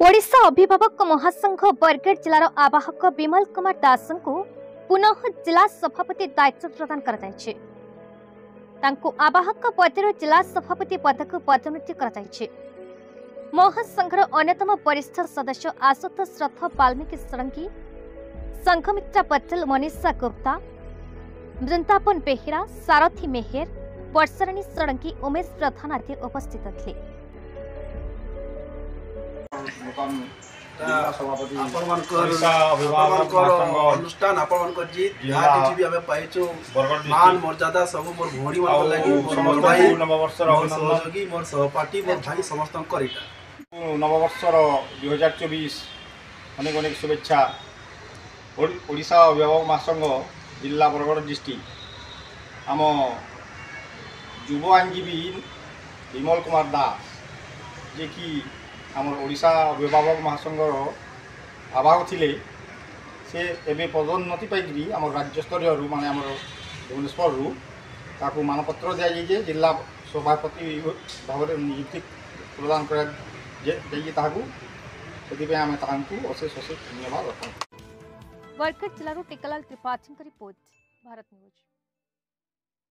ओडिशा अभिभावक महासंघ बरगढ़ जिलार आवाहक विमल कुमार दास को पुनः जिला सभापति दायित्व प्रदान कर आवाहक पदर जिला सभापति पद को पदोन्नति कर महासंघर अन्यतम वरिष्ठ सदस्य आशुतोष रथ वाल्मीकि षडंगी संघमित्रा पटेल मनीषा गुप्ता वृंदावन बेहेरा सारथी मेहेर वर्षाराणी षडंगी उमेश प्रधान आदि उपस्थित थे। अनुष्ठान मान मर्यादा सब मोर भौणी मोर भाई मोर सहयोगी मोर सहपाठी मोर भाई समस्त नववर्षर 2024 अनेक अनेक शुभेच्छा। ओडिशा अभिभावक महासंघ जिला बरगढ़ डिस्ट्रिक्ट आम युव आईनजीवी विमल कुमार दास जे कि आम ओडिशा अभिभावक महासंघर आवाहक थिले से एबे पदोन्नति पाई आम राज्य स्तर माने आम भुवनेश्वर ताकू मानपत्र दिया जाइए जिला सभापति भाव में नियुक्ति प्रदान कर अशेष अशेष धन्यवाद। बरगढ़ जिलूर टिकालाल त्रिपाठी रिपोर्ट, भारत न्यूज।